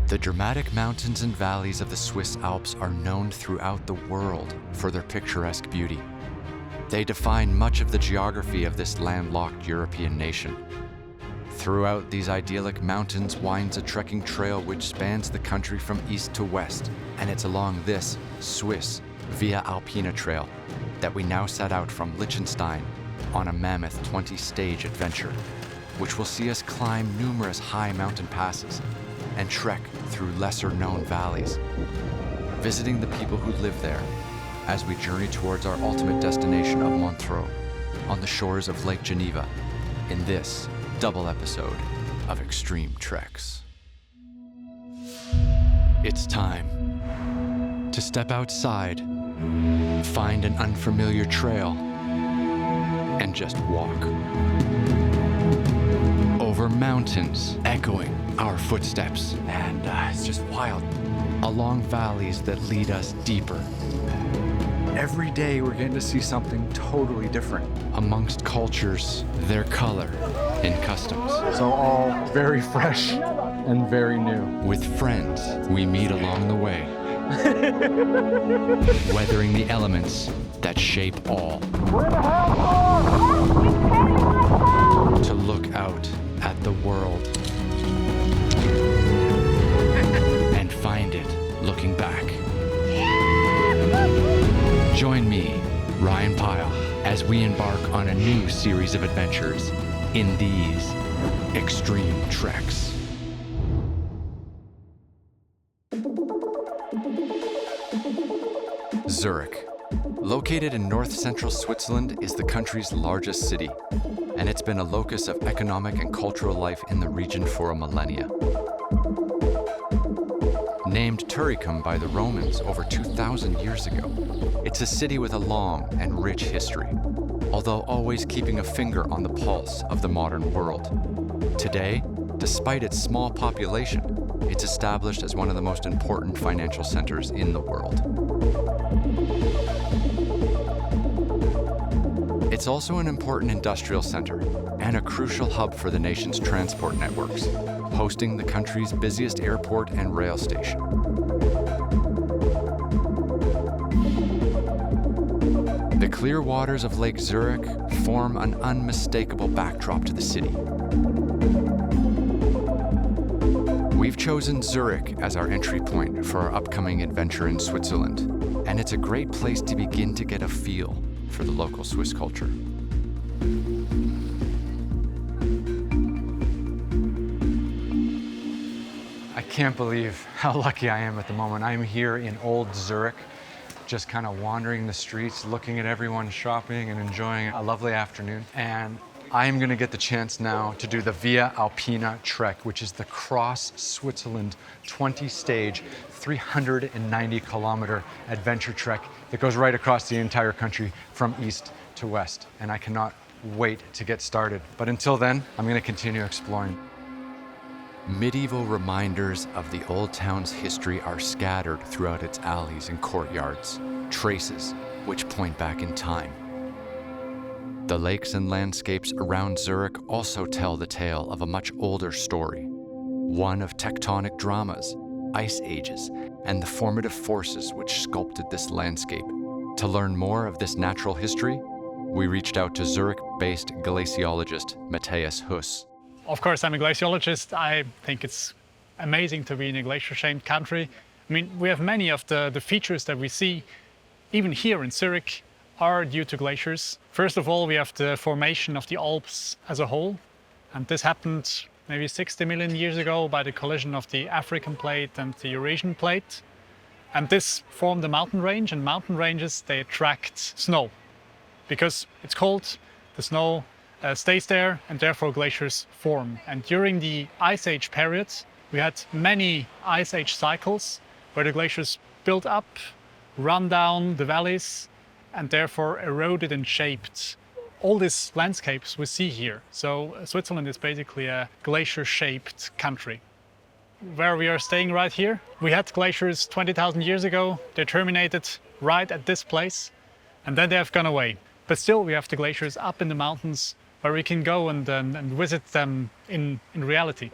The dramatic mountains and valleys of the Swiss Alps are known throughout the world for their picturesque beauty. They define much of the geography of this landlocked European nation. Throughout these idyllic mountains winds a trekking trail which spans the country from east to west, and it's along this Swiss Via Alpena Trail that we now set out from Liechtenstein on a mammoth 20-stage adventure, which will see us climb numerous high mountain passes and trek through lesser-known valleys, visiting the people who live there as we journey towards our ultimate destination of Montreux on the shores of Lake Geneva in this double episode of Extreme Treks. It's time to step outside, find an unfamiliar trail, and just walk. Over mountains, echoing our footsteps, and it's just wild. Along valleys that lead us deeper. Every day we're getting to see something totally different. Amongst cultures, their color, and customs. So all very fresh and very new. With friends we meet along the way. Weathering the elements that shape all. To look out at the world and find it looking back. Join me, Ryan Pyle, as we embark on a new series of adventures in these Extreme Treks. Zurich, located in north-central Switzerland, is the country's largest city, and it's been a locus of economic and cultural life in the region for a millennia. Named Turicum by the Romans over 2,000 years ago, it's a city with a long and rich history, although always keeping a finger on the pulse of the modern world. Today, despite its small population, it's established as one of the most important financial centers in the world. It's also an important industrial center and a crucial hub for the nation's transport networks, hosting the country's busiest airport and rail station. The clear waters of Lake Zurich form an unmistakable backdrop to the city. We've chosen Zurich as our entry point for our upcoming adventure in Switzerland, and it's a great place to begin to get a feel for the local Swiss culture. I can't believe how lucky I am at the moment. I'm here in Old Zurich, just kind of wandering the streets, looking at everyone shopping and enjoying a lovely afternoon. And I'm gonna get the chance now to do the Via Alpena Trek, which is the Cross Switzerland 20-stage, 390-kilometer adventure trek that goes right across the entire country from east to west. And I cannot wait to get started. But until then, I'm gonna continue exploring. Medieval reminders of the old town's history are scattered throughout its alleys and courtyards, traces which point back in time. The lakes and landscapes around Zurich also tell the tale of a much older story, one of tectonic dramas, ice ages, and the formative forces which sculpted this landscape. To learn more of this natural history, we reached out to Zurich-based glaciologist Matthias Huss. Of course, I'm a glaciologist. I think it's amazing to be in a glacier-shaped country. I mean, we have many of the features that we see, even here in Zurich, are due to glaciers. First of all, we have the formation of the Alps as a whole. And this happened maybe 60 million years ago by the collision of the African plate and the Eurasian plate. And this formed a mountain range, and mountain ranges, they attract snow. Because it's cold, the snow stays there, and therefore glaciers form. And during the Ice Age period, we had many Ice Age cycles where the glaciers built up, run down the valleys, and therefore eroded and shaped all these landscapes we see here. So Switzerland is basically a glacier-shaped country. Where we are staying right here, we had glaciers 20,000 years ago. They terminated right at this place, and then they have gone away. But still, we have the glaciers up in the mountains where we can go and visit them in reality.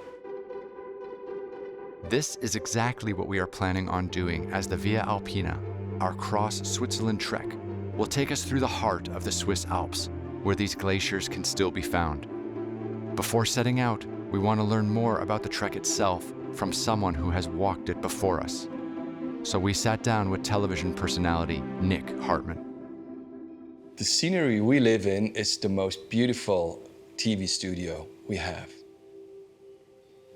This is exactly what we are planning on doing as the Via Alpena, our cross-Switzerland trek, will take us through the heart of the Swiss Alps, where these glaciers can still be found. Before setting out, we want to learn more about the trek itself from someone who has walked it before us. So we sat down with television personality Nick Hartmann. The scenery we live in is the most beautiful TV studio we have.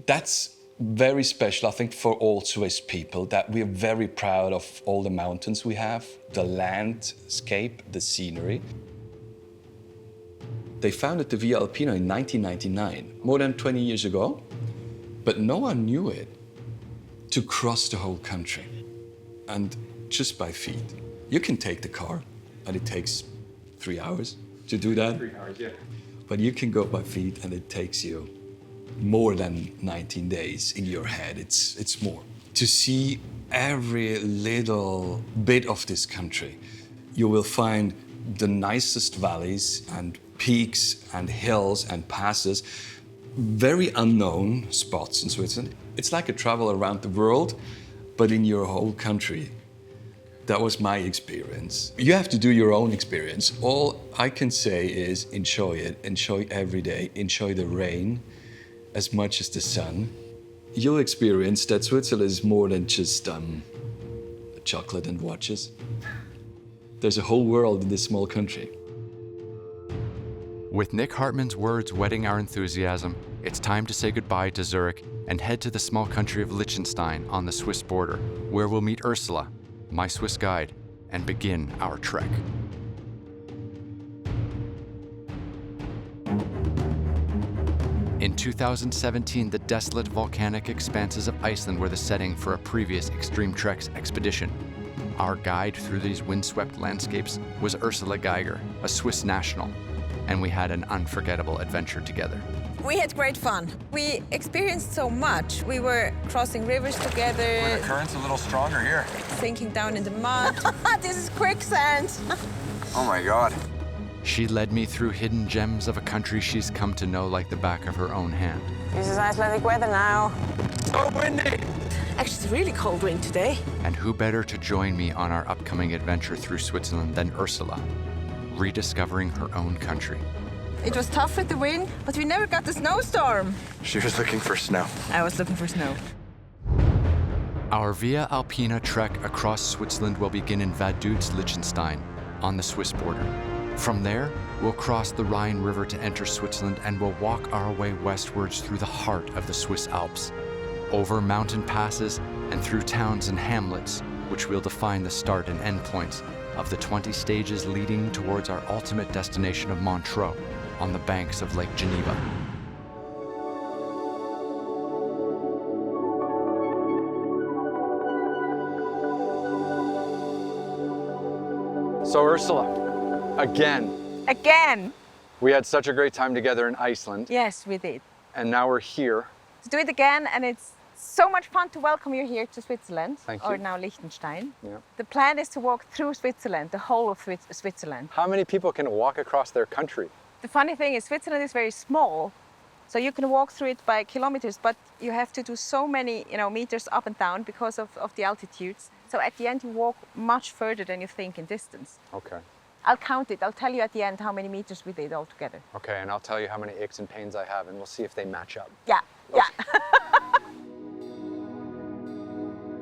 That's very special, I think, for all Swiss people, that we're very proud of all the mountains we have, the landscape, the scenery. They founded the Via Alpena in 1999, more than 20 years ago, but no one knew it, to cross the whole country, and just by feet. You can take the car, and it takes 3 hours to do that. 3 hours, yeah. But you can go by feet, and it takes you more than 19 days in your head. It's more. To see every little bit of this country, you will find the nicest valleys and peaks and hills and passes, very unknown spots in Switzerland. It's like a travel around the world, but in your whole country. That was my experience. You have to do your own experience. All I can say is enjoy it, enjoy every day, enjoy the rain as much as the sun. You'll experience that Switzerland is more than just chocolate and watches. There's a whole world in this small country. With Nick Hartmann's words whetting our enthusiasm, it's time to say goodbye to Zurich and head to the small country of Liechtenstein on the Swiss border, where we'll meet Ursula, my Swiss guide, and begin our trek. In 2017, the desolate volcanic expanses of Iceland were the setting for a previous Extreme Treks expedition. Our guide through these windswept landscapes was Ursula Geiger, a Swiss national, and we had an unforgettable adventure together. We had great fun. We experienced so much. We were crossing rivers together. Well, the current's a little stronger here. Sinking down in the mud. This is quicksand. Oh my God. She led me through hidden gems of a country she's come to know like the back of her own hand. This is Icelandic weather now. So windy. Actually, it's really cold wind today. And who better to join me on our upcoming adventure through Switzerland than Ursula, rediscovering her own country. It was tough with the wind, but we never got the snowstorm. She was looking for snow. I was looking for snow. Our Via Alpena trek across Switzerland will begin in Vaduz, Liechtenstein, on the Swiss border. From there, we'll cross the Rhine River to enter Switzerland and we'll walk our way westwards through the heart of the Swiss Alps, over mountain passes and through towns and hamlets, which will define the start and end points of the 20 stages leading towards our ultimate destination of Montreux on the banks of Lake Geneva. So Ursula, again, we had such a great time together in Iceland, Yes, we did. and now we're here. Let's do it again, and it's so much fun to welcome you here to Switzerland, Thank or you. now Liechtenstein. Yeah. The plan is to walk through Switzerland, the whole of Switzerland. How many people can walk across their country? The funny thing is Switzerland is very small, so you can walk through it by kilometers, but you have to do so many meters up and down because of the altitudes. So at the end you walk much further than you think in distance. Okay. I'll count it. I'll tell you at the end how many meters we did altogether. Okay, and I'll tell you how many aches and pains I have, and we'll see if they match up. Yeah, yeah.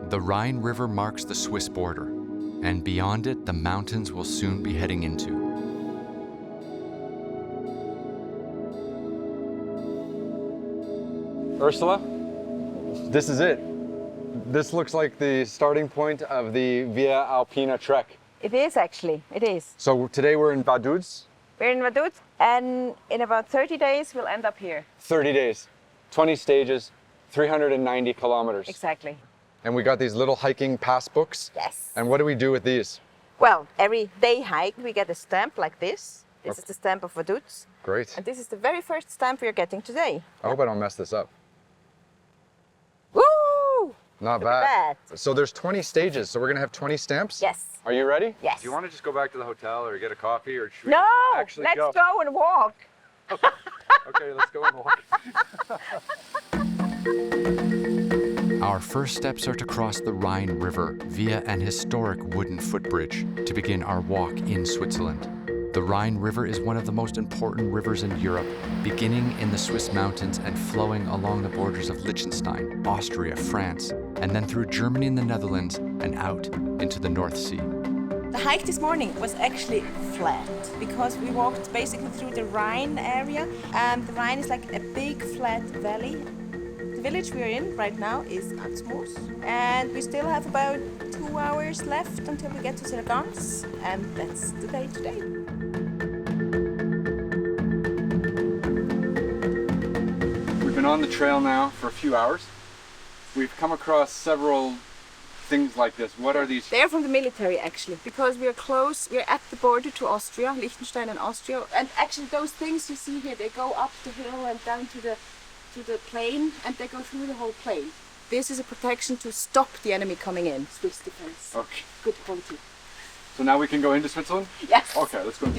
The Rhine River marks the Swiss border, and beyond it, the mountains we'll soon be heading into. Ursula, this is it. This looks like the starting point of the Via Alpena trek. It is actually, it is. So today we're in Vaduz, We're in Vaduz, and in about 30 days we'll end up here. 30 days, 20 stages, 390 kilometers. Exactly. And we got these little hiking pass books. Yes. And what do we do with these? Well, every day hike we get a stamp like this. This is the stamp of Vaduz. Great. And this is the very first stamp we're getting today. I hope I don't mess this up. Woo! Not Look at bad. So there's 20 stages, so we're gonna have 20 stamps? Yes. Are you ready? Yes. Do you want to just go back to the hotel or get a coffee, or should we No, actually let's go and walk. Okay, let's go and walk. Our first steps are to cross the Rhine River via an historic wooden footbridge to begin our walk in Switzerland. The Rhine River is one of the most important rivers in Europe, beginning in the Swiss mountains and flowing along the borders of Liechtenstein, Austria, France, and then through Germany and the Netherlands and out into the North Sea. The hike this morning was actually flat because we walked basically through the Rhine area, and the Rhine is like a big flat valley. The village we're in right now is Altdorf, and we still have about 2 hours left until we get to Sargans, and that's the day today. We've been on the trail now for a few hours. We've come across several things like this. What are these? They're from the military actually, because we're close, we're at the border to Austria, Liechtenstein and Austria. And actually those things you see here, they go up the hill and down to the plain, and they go through the whole plain. This is a protection to stop the enemy coming in, Swiss defense. Okay. Good quality. So now we can go into Switzerland? Yes. Okay, let's go.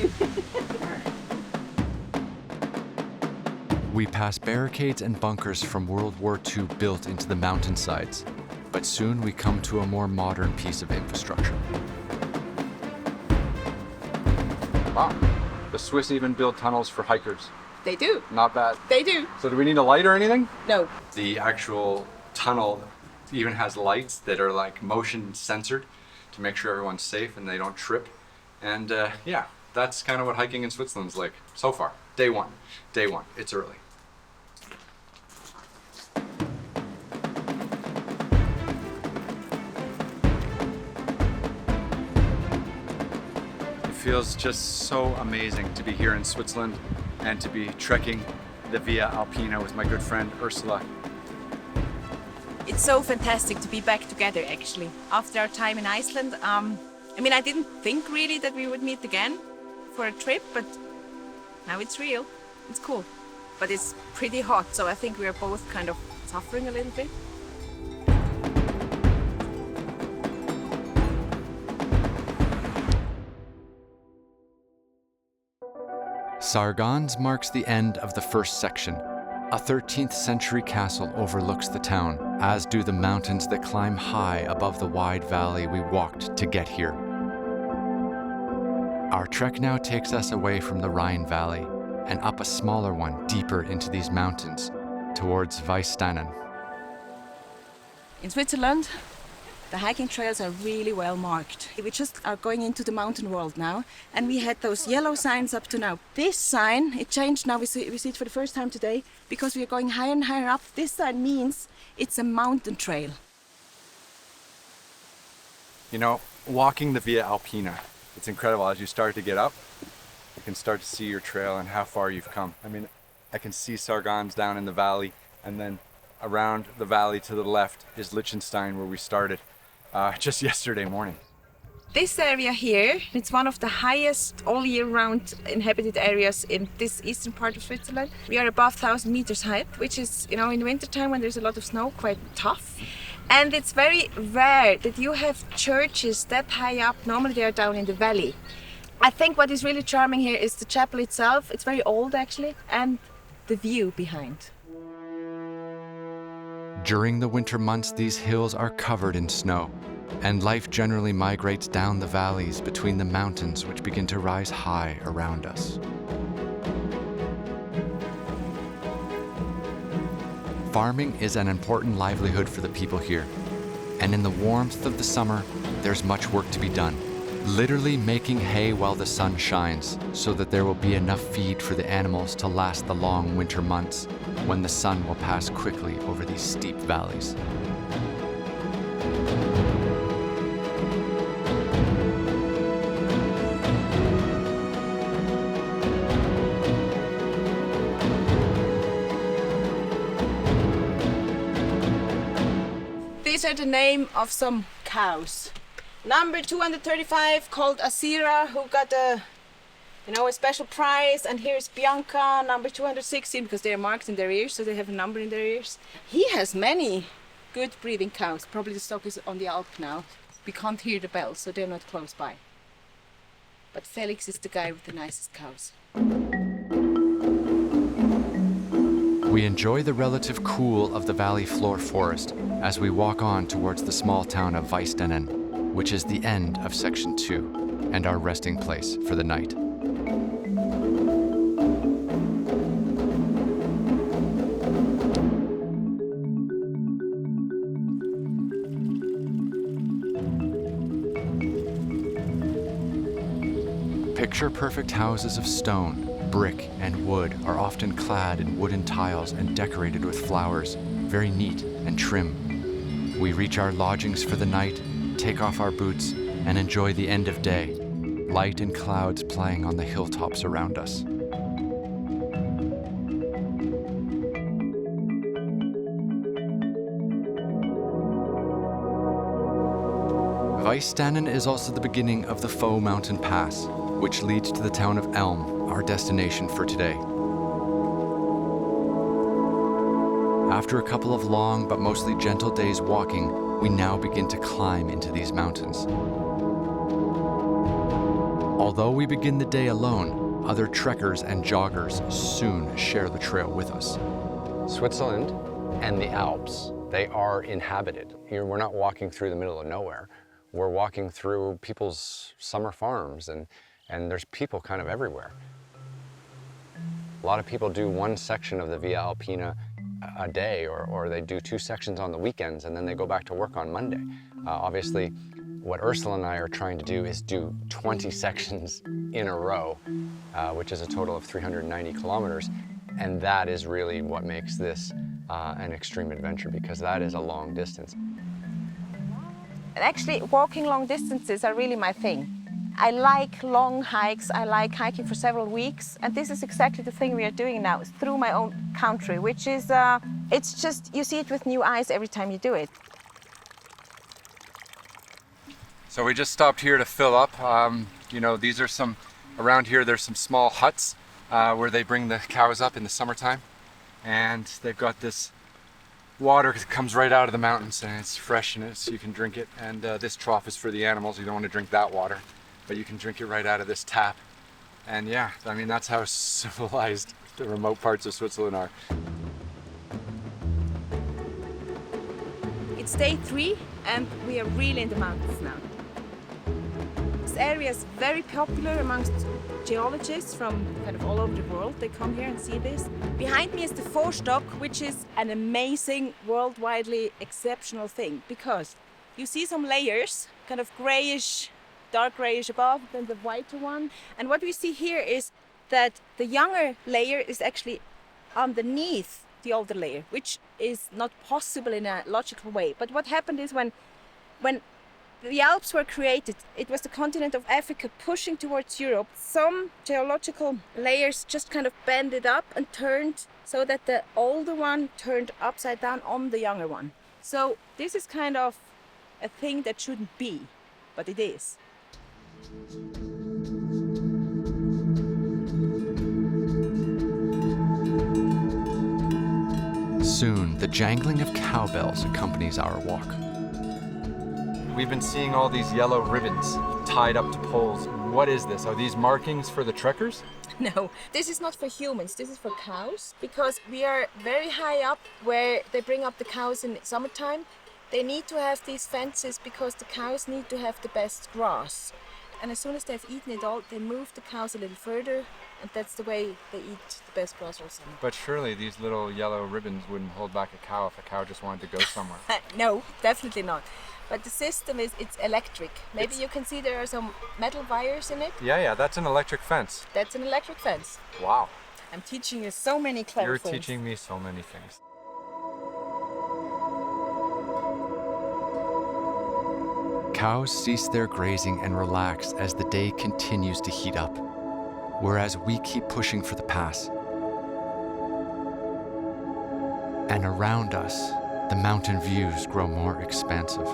We pass barricades and bunkers from World War II built into the mountainsides, but soon we come to a more modern piece of infrastructure. Wow. The Swiss even build tunnels for hikers. They do. Not bad. They do. So do we need a light or anything? No. The actual tunnel even has lights that are like motion censored to make sure everyone's safe and they don't trip. And yeah, that's kind of what hiking in Switzerland's like so far. Day one. It's early. It feels just so amazing to be here in Switzerland and to be trekking the Via Alpena with my good friend Ursula. It's so fantastic to be back together actually. After our time in Iceland, I mean, I didn't think really that we would meet again for a trip, but now it's real. It's cool. But it's pretty hot, so I think we are both kind of suffering a little bit. Sargans marks the end of the first section. A 13th century castle overlooks the town, as do the mountains that climb high above the wide valley we walked to get here. Our trek now takes us away from the Rhine Valley and up a smaller one deeper into these mountains towards Weisstannen. In Switzerland, the hiking trails are really well marked. We just are going into the mountain world now, and we had those yellow signs up to now. This sign, it changed now, we see it for the first time today, because we are going higher and higher up. This sign means it's a mountain trail. You know, walking the Via Alpena, it's incredible. As you start to get up, you can start to see your trail and how far you've come. I mean, I can see Sargans down in the valley, and then around the valley to the left is Liechtenstein, where we started just yesterday morning. This area here, it's one of the highest all year round inhabited areas in this eastern part of Switzerland. We are above 1,000 meters height, which is, you know, in wintertime when there's a lot of snow, quite tough. And it's very rare that you have churches that high up. Normally they are down in the valley. I think what is really charming here is the chapel itself. It's very old actually, and the view behind. During the winter months, these hills are covered in snow, and life generally migrates down the valleys between the mountains which begin to rise high around us. Farming is an important livelihood for the people here, and in the warmth of the summer, there's much work to be done. Literally making hay while the sun shines so that there will be enough feed for the animals to last the long winter months when the sun will pass quickly over these steep valleys. These are the name of some cows. Number 235 called Asira, who got a special prize, and here's Bianca, number 216, because they are marked in their ears, so they have a number in their ears. He has many good breeding cows. Probably the stock is on the Alp now. We can't hear the bells, so they're not close by. But Felix is the guy with the nicest cows. We enjoy the relative cool of the valley floor forest as we walk on towards the small town of Weisstennen, which is the end of section 2 and our resting place for the night. Picture-perfect houses of stone, brick, and wood are often clad in wooden tiles and decorated with flowers, very neat and trim. We reach our lodgings for the night, take off our boots, and enjoy the end of day, light and clouds playing on the hilltops around us. Weisstennen is also the beginning of the Faux Mountain Pass, which leads to the town of Elm, our destination for today. After a couple of long but mostly gentle days walking, we now begin to climb into these mountains. Although we begin the day alone, other trekkers and joggers soon share the trail with us. Switzerland and the Alps, they are inhabited. We're not walking through the middle of nowhere. We're walking through people's summer farms, and there's people kind of everywhere. A lot of people do one section of the Via Alpena a day, or they do 2 sections on the weekends, and then they go back to work on Monday. Obviously, what Ursula and I are trying to do is do 20 sections in a row, which is a total of 390 kilometers. And that is really what makes this an extreme adventure, because that is a long distance. And actually, walking long distances are really my thing. I like long hikes, I like hiking for several weeks, and this is exactly the thing we are doing now, through my own country, which is, it's just, you see it with new eyes every time you do it. So we just stopped here to fill up. You know, these are some, around here there's some small huts where they bring the cows up in the summertime, and they've got this water that comes right out of the mountains, and it's fresh, and so you can drink it. And this trough is for the animals. You don't want to drink that water, but you can drink it right out of this tap. And yeah, I mean, that's how civilized the remote parts of Switzerland are. It's day 3 and we are really in the mountains now. This area is very popular amongst geologists from kind of all over the world. They come here and see this. Behind me is the Vorstock, which is an amazing, worldwidely exceptional thing, because you see some layers, kind of grayish, dark grayish above, then the whiter one. And what we see here is that the younger layer is actually underneath the older layer, which is not possible in a logical way. But what happened is when the Alps were created, it was the continent of Africa pushing towards Europe. Some geological layers just kind of bended up and turned so that the older one turned upside down on the younger one. So this is kind of a thing that shouldn't be, but it is. Soon, the jangling of cowbells accompanies our walk. We've been seeing all these yellow ribbons tied up to poles. What is this? Are these markings for the trekkers? No, this is not for humans, this is for cows, because we are very high up where they bring up the cows in summertime. They need to have these fences because the cows need to have the best grass. And as soon as they've eaten it all, they move the cows a little further, and that's the way they eat the best grass all summer. But surely these little yellow ribbons wouldn't hold back a cow if a cow just wanted to go somewhere. No, definitely not. But the system it's electric. Maybe you can see there are some metal wires in it. Yeah, that's an electric fence. That's an electric fence. Wow. I'm teaching you so many clever things. You're teaching me so many things. Cows cease their grazing and relax as the day continues to heat up, whereas we keep pushing for the pass. And around us, the mountain views grow more expansive.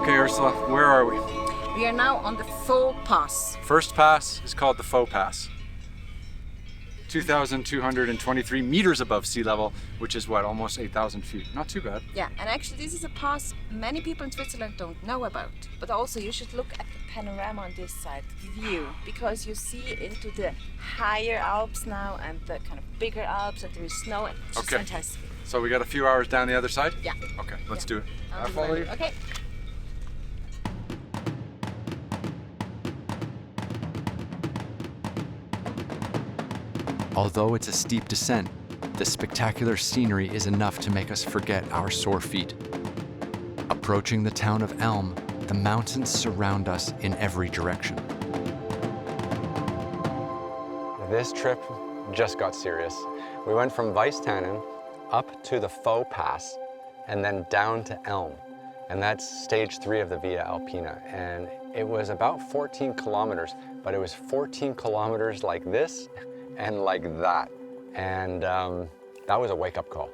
Okay, Ursula, where are we? We are now on the Foopass. First pass is called the Foopass. 2,223 meters above sea level, which is what, almost 8,000 feet. Not too bad. Yeah, and actually this is a pass many people in Switzerland don't know about. But also you should look at the panorama on this side, the view, because you see into the higher Alps now and the kind of bigger Alps, and there is snow, and it's just fantastic. So we got a few hours down the other side? Yeah. Okay, let's do it. I'll follow you. Okay. Although it's a steep descent, the spectacular scenery is enough to make us forget our sore feet. Approaching the town of Elm, the mountains surround us in every direction. This trip just got serious. We went from Weißtannen up to the Foopass and then down to Elm. And that's stage 3 of the Via Alpena. And it was about 14 kilometers, but it was 14 kilometers like this and like that. And that was a wake-up call.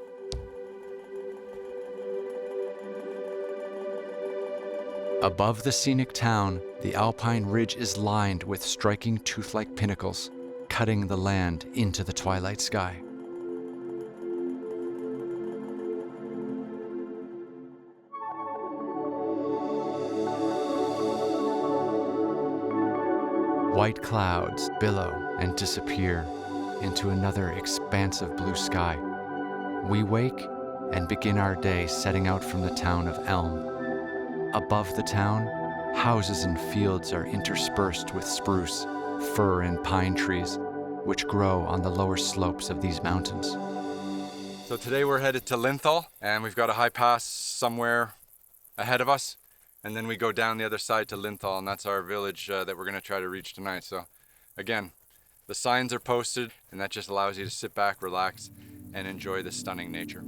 Above the scenic town, the Alpine ridge is lined with striking tooth-like pinnacles, cutting the land into the twilight sky. White clouds billow and disappear into another expansive blue sky. We wake and begin our day setting out from the town of Elm. Above the town, houses and fields are interspersed with spruce, fir, and pine trees, which grow on the lower slopes of these mountains. So today we're headed to Linthal, and we've got a high pass somewhere ahead of us. And then we go down the other side to Linthal, and that's our village that we're going to try to reach tonight. So again, the signs are posted, and that just allows you to sit back, relax, and enjoy the stunning nature.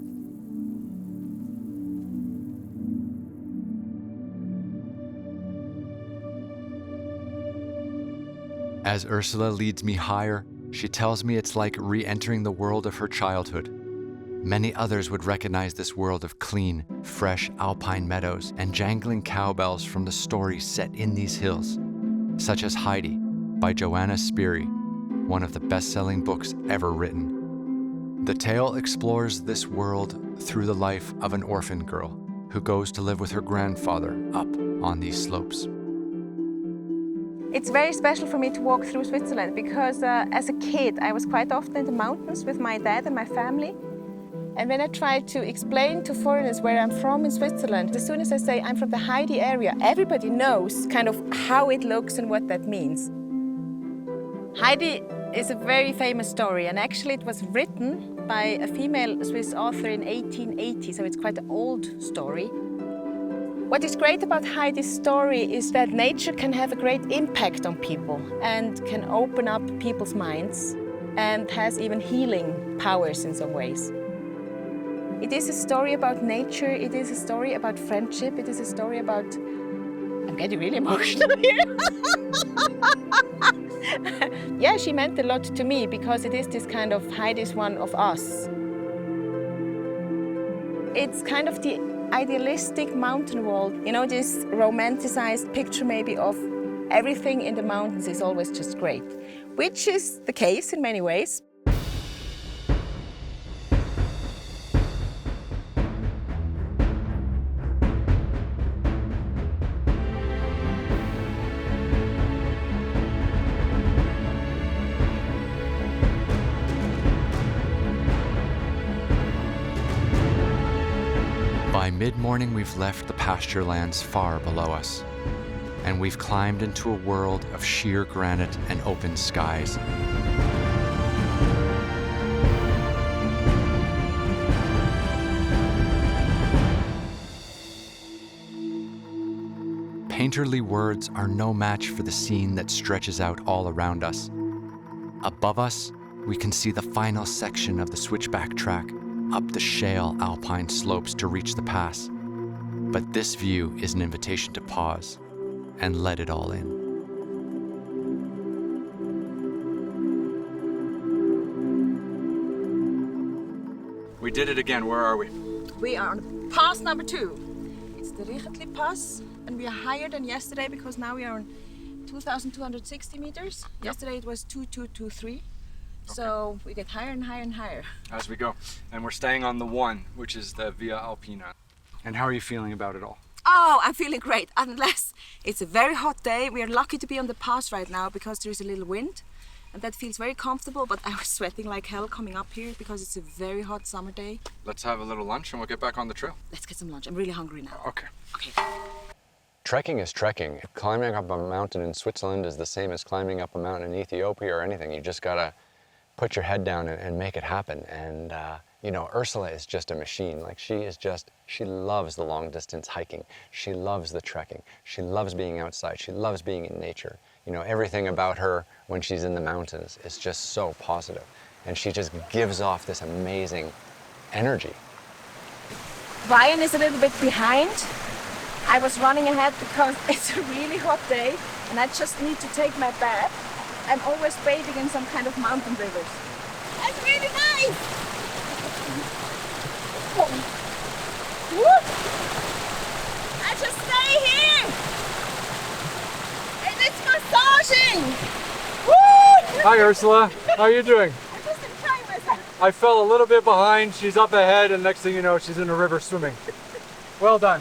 As Ursula leads me higher, she tells me it's like re-entering the world of her childhood. Many others would recognize this world of clean, fresh alpine meadows and jangling cowbells from the stories set in these hills, such as Heidi by Joanna Spyri, one of the best-selling books ever written. The tale explores this world through the life of an orphan girl who goes to live with her grandfather up on these slopes. It's very special for me to walk through Switzerland because as a kid I was quite often in the mountains with my dad and my family. And when I try to explain to foreigners where I'm from in Switzerland, as soon as I say I'm from the Heidi area, everybody knows kind of how it looks and what that means. Heidi is a very famous story, and actually it was written by a female Swiss author in 1880, so it's quite an old story. What is great about Heidi's story is that nature can have a great impact on people and can open up people's minds and has even healing powers in some ways. It is a story about nature, it is a story about friendship, it is a story about... I'm getting really emotional here. Yeah, she meant a lot to me because it is this kind of Heidi's one of us. It's kind of the idealistic mountain wall, you know, this romanticized picture maybe of everything in the mountains is always just great, which is the case in many ways. By mid-morning, we've left the pasture lands far below us, and we've climbed into a world of sheer granite and open skies. Painterly words are no match for the scene that stretches out all around us. Above us, we can see the final section of the switchback track up the shale alpine slopes to reach the pass. But this view is an invitation to pause and let it all in. We did it again. Where are we? We are on pass number 2. It's the Richetli Pass, and we are higher than yesterday because now we are on 2,260 meters. Yesterday it was 2,223. So we get higher and higher and higher. As we go. And we're staying on the one, which is the Via Alpena. And how are you feeling about it all? Oh, I'm feeling great, unless it's a very hot day. We are lucky to be on the pass right now because there is a little wind. And that feels very comfortable, but I was sweating like hell coming up here because it's a very hot summer day. Let's have a little lunch and we'll get back on the trail. Let's get some lunch. I'm really hungry now. Okay. Okay. Trekking is trekking. Climbing up a mountain in Switzerland is the same as climbing up a mountain in Ethiopia or anything. You just gotta put your head down and make it happen. And you know, Ursula is just a machine. Like she loves the long distance hiking. She loves the trekking. She loves being outside. She loves being in nature. You know, everything about her when she's in the mountains is just so positive. And she just gives off this amazing energy. Ryan is a little bit behind. I was running ahead because it's a really hot day and I just need to take my bath. I'm always bathing in some kind of mountain rivers. That's really nice! Woo! I just stay here! And it's massaging! Woo! Hi Ursula, how are you doing? I'm just enjoying myself. I fell a little bit behind, she's up ahead, and next thing you know, she's in a river swimming. Well done.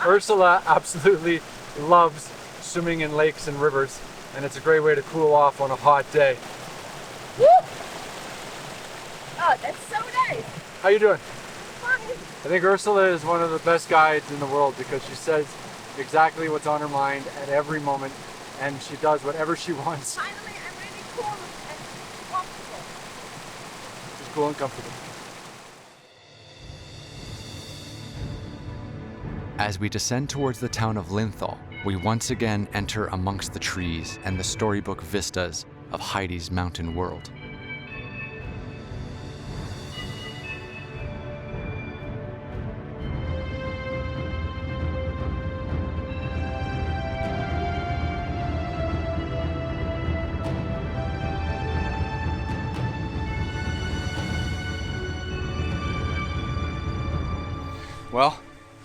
Ursula absolutely loves swimming in lakes and rivers, and it's a great way to cool off on a hot day. Woo! Oh, that's so nice! How you doing? Fine. I think Ursula is one of the best guides in the world because she says exactly what's on her mind at every moment, and she does whatever she wants. Finally, I'm really cool and comfortable. She's cool and comfortable. As we descend towards the town of Linthal, we once again enter amongst the trees and the storybook vistas of Heidi's mountain world. Well,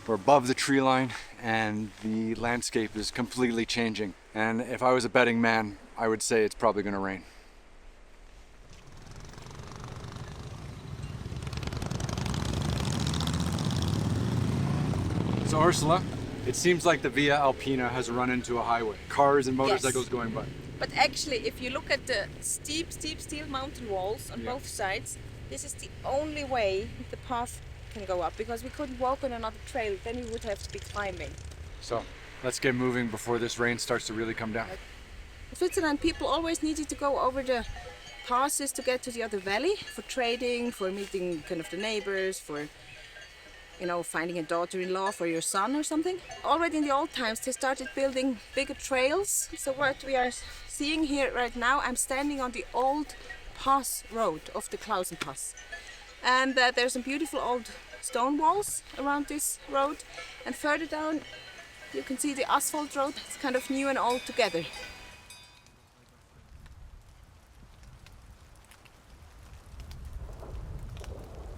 we're above the tree line and the landscape is completely changing. And if I was a betting man, I would say it's probably going to rain. So Ursula, it seems like the Via Alpena has run into a highway. Cars and motorcycles going by. But actually, if you look at the steep steel mountain walls on both sides, this is the only way the path can go up, because we couldn't walk on another trail, then we would have to be climbing. So let's get moving before this rain starts to really come down. In Switzerland, people always needed to go over the passes to get to the other valley for trading, for meeting kind of the neighbors, for finding a daughter-in-law for your son or something. Already in the old times, they started building bigger trails. So what we are seeing here right now, I'm standing on the old pass road of the Klausen Pass. And there's some beautiful old stone walls around this road. And further down, you can see the asphalt road. It's kind of new and old together.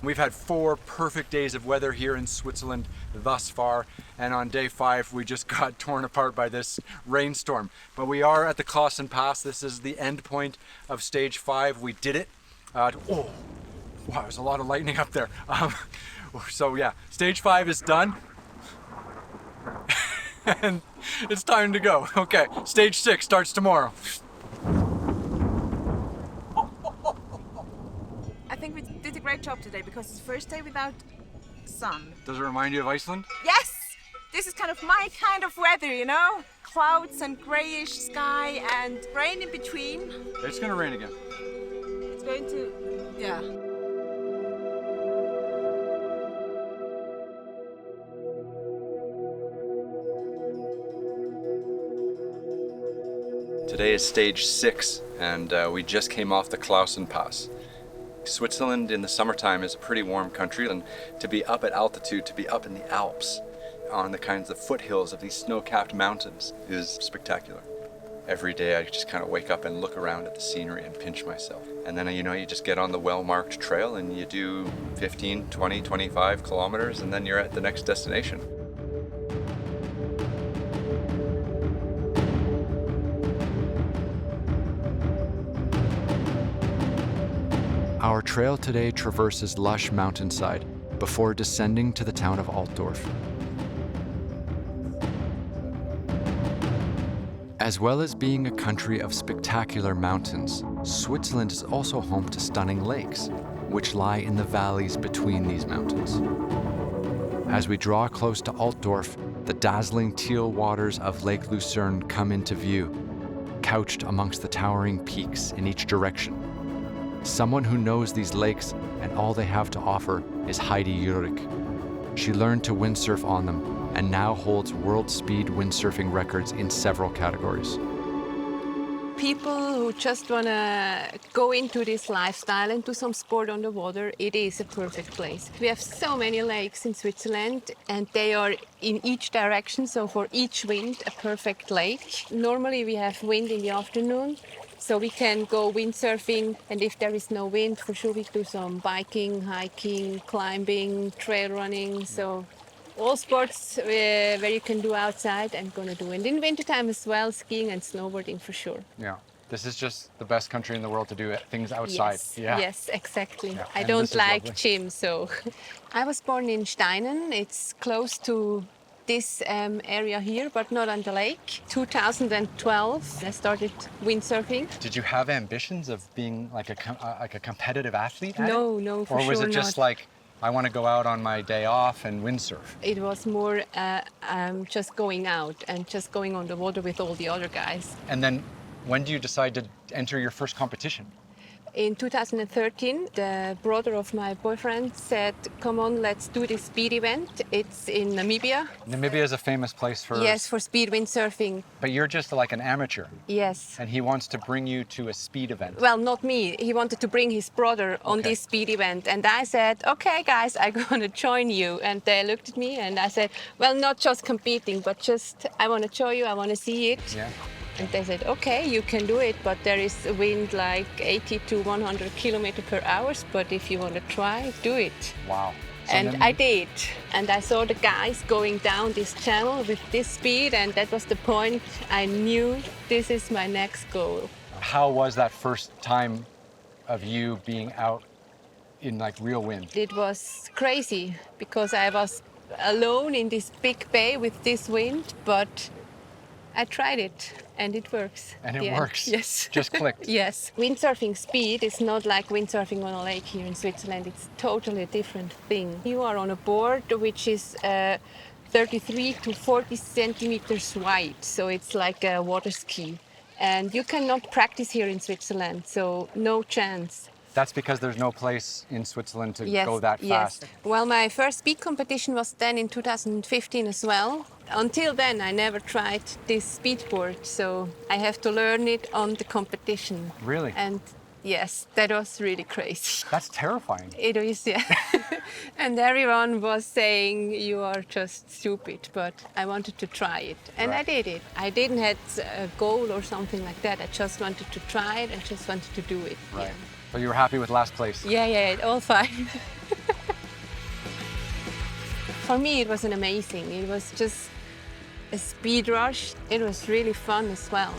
We've had 4 perfect days of weather here in Switzerland thus far, and on day 5 we just got torn apart by this rainstorm. But we are at the Klausen Pass. This is the end point of stage 5. We did it. Oh, wow, there's a lot of lightning up there. So yeah, stage 5 is done. And it's time to go. Okay, stage 6 starts tomorrow. I think we did a great job today because it's the first day without sun. Does it remind you of Iceland? Yes! This is kind of my kind of weather, Clouds and grayish sky and rain in between. It's gonna rain again. It's going to, yeah. Today is stage 6, and we just came off the Klausen Pass. Switzerland in the summertime is a pretty warm country, and to be up at altitude, to be up in the Alps, on the kinds of foothills of these snow-capped mountains is spectacular. Every day I just kind of wake up and look around at the scenery and pinch myself. And then, you just get on the well-marked trail and you do 15, 20, 25 kilometers, and then you're at the next destination. Our trail today traverses lush mountainside before descending to the town of Altdorf. As well as being a country of spectacular mountains, Switzerland is also home to stunning lakes, which lie in the valleys between these mountains. As we draw close to Altdorf, the dazzling teal waters of Lake Lucerne come into view, couched amongst the towering peaks in each direction. Someone who knows these lakes and all they have to offer is Heidi. She learned to windsurf on them and now holds world speed windsurfing records in several categories. People who just want to go into this lifestyle and do some sport on the water, it is a perfect place. We have so many lakes in Switzerland and they are in each direction, so for each wind, a perfect lake. Normally we have wind in the afternoon, so we can go windsurfing, and if there is no wind, for sure we do some biking, hiking, climbing, trail running, so all sports where you can do outside, I'm going to do. And in wintertime as well, skiing and snowboarding for sure. Yeah. This is just the best country in the world to do things outside. Yes, Yeah. yes, exactly. Yeah. I And don't this is like lovely. gym, so. I was born in Steinen. It's close to this area here, but not on the lake. 2012, I started windsurfing. Did you have ambitions of being like a competitive athlete? at No, it? no, for Or was sure it just not. like, I want to go out on my day off and windsurf? It was more just going out and just going on the water with all the other guys. And then when do you decide to enter your first competition? In 2013, the brother of my boyfriend said, come on, let's do this speed event. It's in Namibia. Namibia is a famous place for... Yes, for speed windsurfing. But you're just like an amateur. Yes. And he wants to bring you to a speed event. Well, not me. He wanted to bring his brother on Okay. this speed event. And I said, okay, guys, I'm going to join you. And they looked at me and I said, well, not just competing, but just, I want to show you, I want to see it. Yeah. And they said, okay, you can do it, but there is a wind like 80 to 100 kilometers per hour. But if you want to try, do it. Wow. So And then- I did. And I saw the guys going down this channel with this speed. And that was the point. I knew this is my next goal. How was that first time of you being out in like real wind? It was crazy because I was alone in this big bay with this wind, but I tried it and it works. And it Yeah. works? Yes. Just clicked? Yes. Windsurfing speed is not like windsurfing on a lake here in Switzerland. It's totally a different thing. You are on a board which is 33 to 40 centimeters wide, so it's like a water ski. And you cannot practice here in Switzerland, so no chance. That's because there's no place in Switzerland to Yes, go that yes. fast. Well, my first speed competition was then in 2015 as well. Until then, I never tried this speedboard, so I have to learn it on the competition. Really? And yes, that was really crazy. That's terrifying. It is, yeah. And everyone was saying you are just stupid, but I wanted to try it, and I Right. did it. I didn't have a goal or something like that. I just wanted to try it and just wanted to do it. Right. So you were happy with last place? Yeah, all fine. For me, it was amazing. It was just a speed rush. It was really fun as well.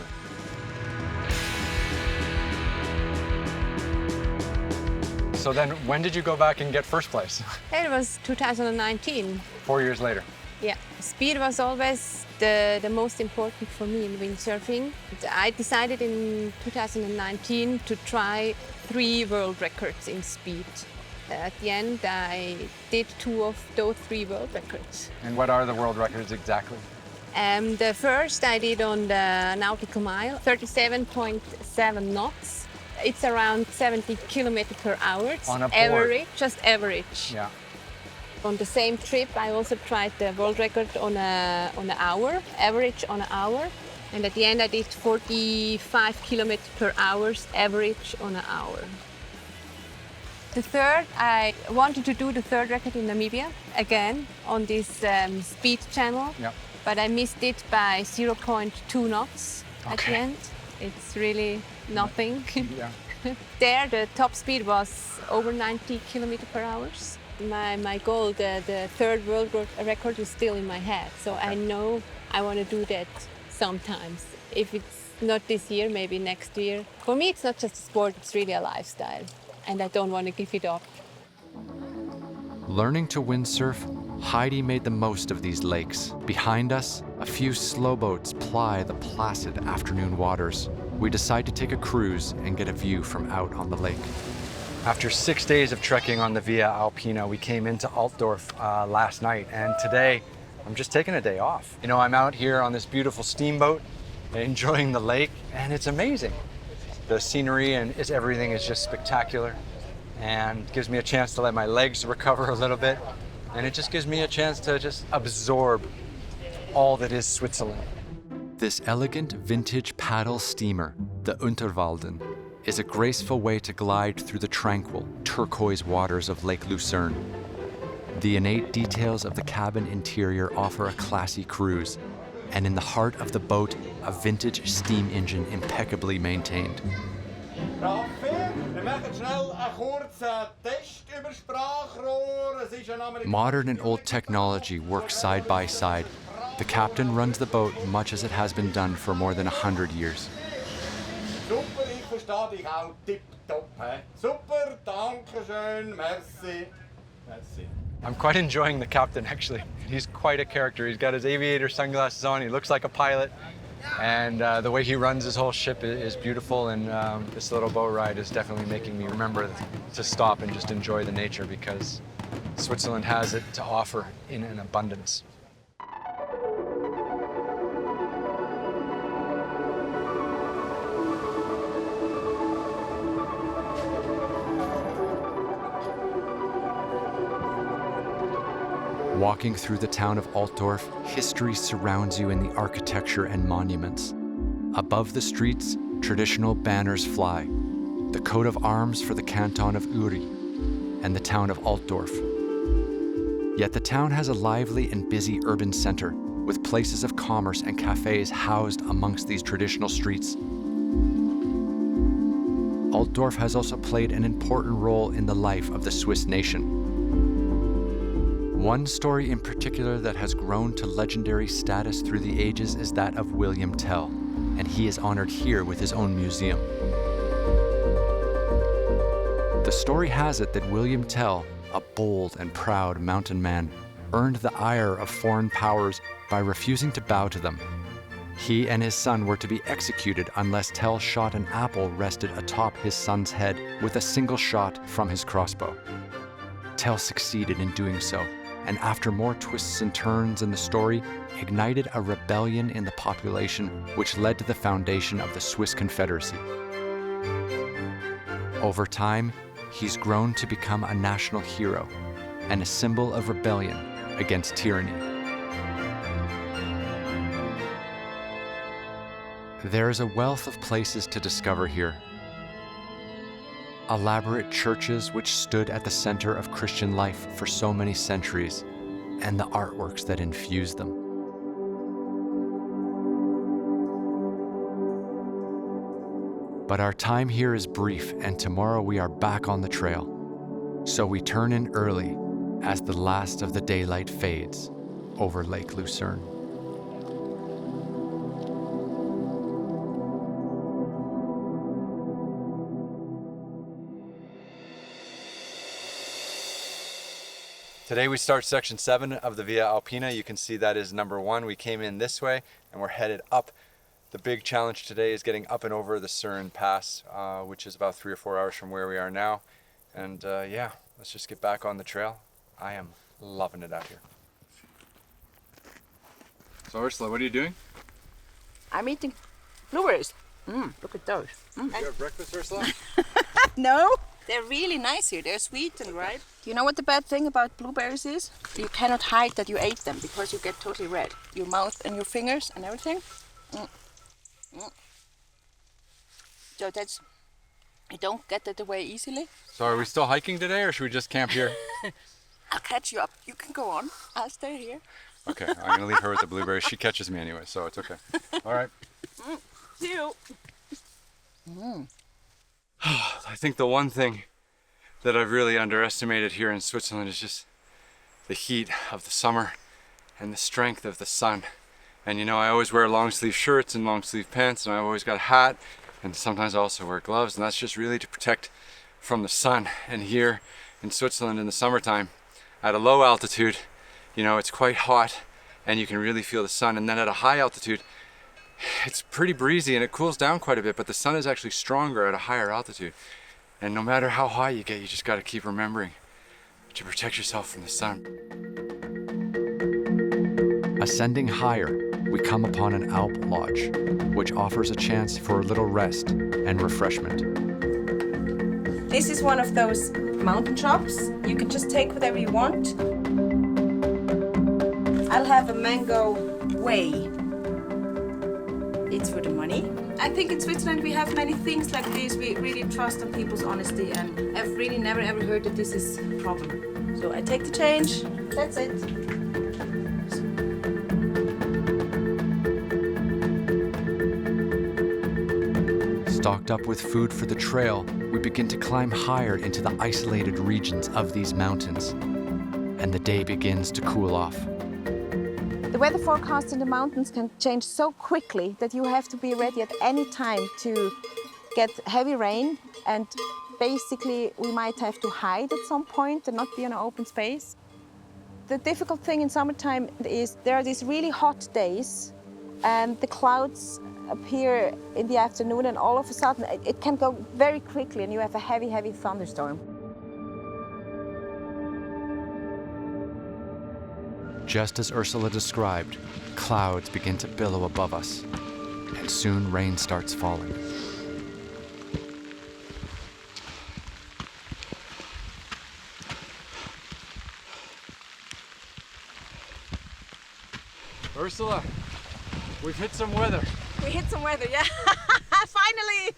So then when did you go back and get first place? It was 2019. 4 years later. Yeah, speed was always the most important for me in windsurfing. I decided in 2019 to try 3 world records in speed. At the end, I did 2 of those 3 world records. And what are the world records exactly? The first I did on the nautical mile, 37.7 knots. It's around 70 kilometers per hour. On a board. Average, just average. Yeah. On the same trip, I also tried the world record on an hour, average on an hour. And at the end, I did 45 kilometers per hour, average on an hour. The third, I wanted to do the third record in Namibia, again, on this speed channel. Yeah. But I missed it by 0.2 knots at Okay. the end. It's really nothing. Yeah. There, the top speed was over 90 kilometers per hour. My goal, the third world record, is still in my head. So I know I want to do that sometimes. If it's not this year, maybe next year. For me, it's not just a sport, it's really a lifestyle. And I don't want to give it up. Learning to windsurf, Heidi made the most of these lakes. Behind us, a few slowboats ply the placid afternoon waters. We decide to take a cruise and get a view from out on the lake. After 6 days of trekking on the Via Alpena, we came into Altdorf last night, and today I'm just taking a day off. You know, I'm out here on this beautiful steamboat, enjoying the lake, and it's amazing. The scenery and everything is just spectacular, and gives me a chance to let my legs recover a little bit, and it just gives me a chance to just absorb all that is Switzerland. This elegant vintage paddle steamer, the Unterwalden, is a graceful way to glide through the tranquil, turquoise waters of Lake Lucerne. The innate details of the cabin interior offer a classy cruise, and in the heart of the boat, a vintage steam engine impeccably maintained. Modern and old technology work side by side. The captain runs the boat much as it has been done for more than 100 years. Super, ich verstehe dich auch tipptopp. Super, danke schön, merci. Merci. I'm quite enjoying the captain, actually. He's quite a character. He's got his aviator sunglasses on. He looks like a pilot. And the way he runs his whole ship is beautiful. And this little boat ride is definitely making me remember to stop and just enjoy the nature, because Switzerland has it to offer in an abundance. Walking through the town of Altdorf, history surrounds you in the architecture and monuments. Above the streets, traditional banners fly, the coat of arms for the canton of Uri and the town of Altdorf. Yet the town has a lively and busy urban center with places of commerce and cafes housed amongst these traditional streets. Altdorf has also played an important role in the life of the Swiss nation. One story in particular that has grown to legendary status through the ages is that of William Tell, and he is honored here with his own museum. The story has it that William Tell, a bold and proud mountain man, earned the ire of foreign powers by refusing to bow to them. He and his son were to be executed unless Tell shot an apple rested atop his son's head with a single shot from his crossbow. Tell succeeded in doing so, and after more twists and turns in the story, ignited a rebellion in the population which led to the foundation of the Swiss Confederacy. Over time, he's grown to become a national hero and a symbol of rebellion against tyranny. There is a wealth of places to discover here. Elaborate churches which stood at the center of Christian life for so many centuries, and the artworks that infuse them. But our time here is brief, and tomorrow we are back on the trail. So we turn in early as the last of the daylight fades over Lake Lucerne. Today we start section 7 of the Via Alpena. You can see that is number 1. We came in this way and we're headed up. The big challenge today is getting up and over the Surin Pass, which is about 3 or 4 hours from where we are now. And yeah, let's just get back on the trail. I am loving it out here. So Ursula, what are you doing? I'm eating blueberries. Look at those. You have breakfast, Ursula? No, they're really nice here. They're sweet and ripe. You know what the bad thing about blueberries is? You cannot hide that you ate them because you get totally red. Your mouth and your fingers and everything. So that's, you don't get that away easily. So are we still hiking today, or should we just camp here? I'll catch you up. You can go on. I'll stay here. Okay, I'm gonna leave her with the blueberries. She catches me anyway, so it's okay. All right. See you. I think the one thing that I've really underestimated here in Switzerland is just the heat of the summer and the strength of the sun. And you know, I always wear long sleeve shirts and long sleeve pants, and I always got a hat, and sometimes I also wear gloves, and that's just really to protect from the sun. And here in Switzerland in the summertime, at a low altitude, you know, it's quite hot and you can really feel the sun. And then at a high altitude, it's pretty breezy and it cools down quite a bit, but the sun is actually stronger at a higher altitude. And no matter how high you get, you just got to keep remembering to protect yourself from the sun. Ascending higher, we come upon an Alp lodge, which offers a chance for a little rest and refreshment. This is one of those mountain shops. You can just take whatever you want. I'll have a mango whey. It's for the money. I think in Switzerland we have many things like this. We really trust on people's honesty, and I've really never ever heard that this is a problem. So I take the change. That's it. Stocked up with food for the trail, we begin to climb higher into the isolated regions of these mountains, and the day begins to cool off. The weather forecast in the mountains can change so quickly that you have to be ready at any time to get heavy rain, and basically we might have to hide at some point and not be in an open space. The difficult thing in summertime is there are these really hot days and the clouds appear in the afternoon, and all of a sudden it can go very quickly and you have a heavy, heavy thunderstorm. Just as Ursula described, clouds begin to billow above us, and soon rain starts falling. Ursula, we've hit some weather. We hit some weather, yeah. Finally!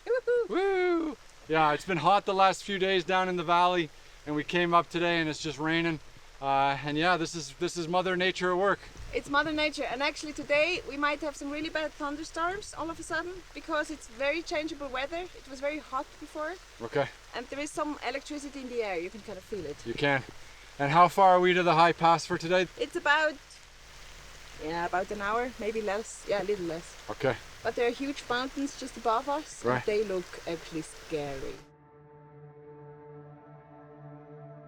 Woo! Yeah, it's been hot the last few days down in the valley, and we came up today and it's just raining. And yeah, this is Mother Nature at work. It's Mother Nature, and actually today we might have some really bad thunderstorms all of a sudden because it's very changeable weather. It was very hot before. Okay. And there is some electricity in the air, you can kind of feel it. You can. And how far are we to the high pass for today? It's about an hour, maybe less. Yeah, a little less. Okay. But there are huge mountains just above us, right. And they look actually scary.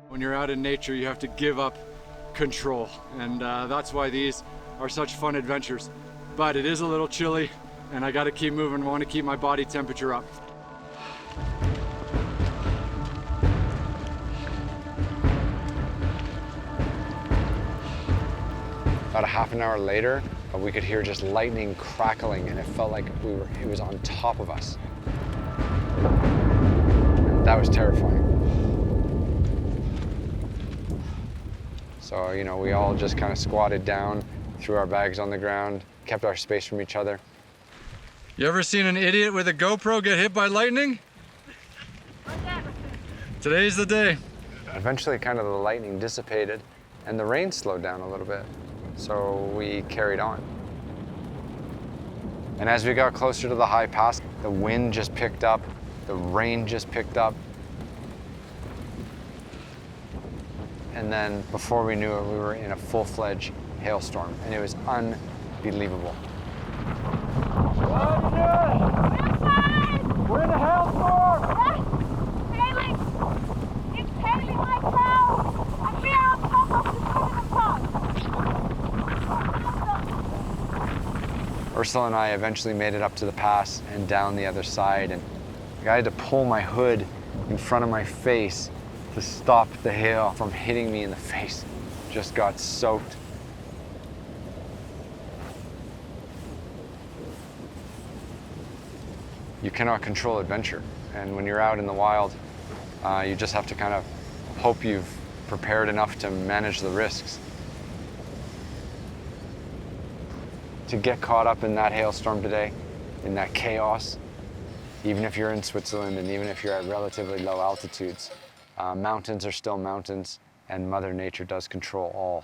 When you're out in nature, you have to give up control, and that's why these are such fun adventures. But it is a little chilly, and I got to keep moving. I want to keep my body temperature up. About a half an hour later, we could hear just lightning crackling, and it felt like it was on top of us. That was terrifying. So, you know, we all just kind of squatted down, threw our bags on the ground, kept our space from each other. You ever seen an idiot with a GoPro get hit by lightning? Today's the day. Eventually, kind of the lightning dissipated and the rain slowed down a little bit. So we carried on. And as we got closer to the high pass, the wind just picked up, the rain just picked up. And then before we knew it, we were in a full-fledged hailstorm, and it was unbelievable. We're in a hailstorm! Hailing! It's hailing like hell! And we're on top of the pass! Ursula and I eventually made it up to the pass and down the other side, and I had to pull my hood in front of my face to stop the hail from hitting me in the face. Just got soaked. You cannot control adventure, and when you're out in the wild, you just have to kind of hope you've prepared enough to manage the risks. To get caught up in that hailstorm today, in that chaos, even if you're in Switzerland and even if you're at relatively low altitudes, mountains are still mountains, and Mother Nature does control all.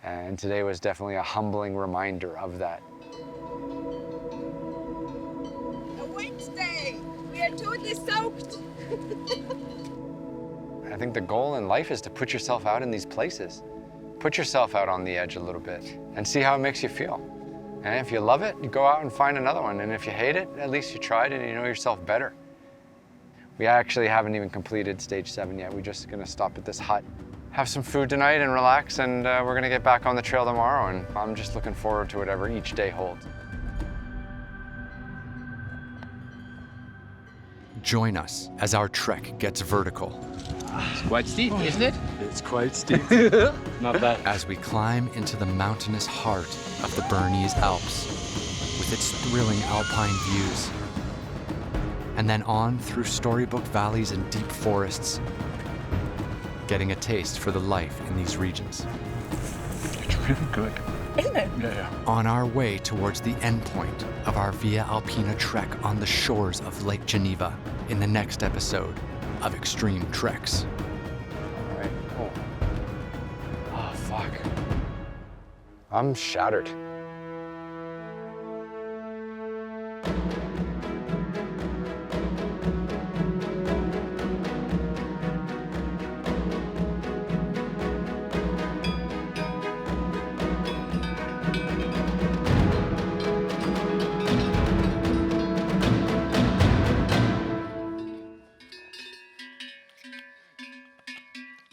And today was definitely a humbling reminder of that. A Wednesday! We are totally soaked! I think the goal in life is to put yourself out in these places. Put yourself out on the edge a little bit and see how it makes you feel. And if you love it, you go out and find another one. And if you hate it, at least you tried it and you know yourself better. We actually haven't even completed stage 7 yet. We're just gonna stop at this hut, have some food tonight and relax, and we're gonna get back on the trail tomorrow, and I'm just looking forward to whatever each day holds. Join us as our trek gets vertical. It's quite steep, isn't it? It's quite steep. Not bad. As we climb into the mountainous heart of the Bernese Alps with its thrilling alpine views. And then on through storybook valleys and deep forests, getting a taste for the life in these regions. It's really good. Isn't it? Yeah. On our way towards the endpoint of our Via Alpena trek on the shores of Lake Geneva in the next episode of Extreme Treks. All right. Oh, fuck. I'm shattered.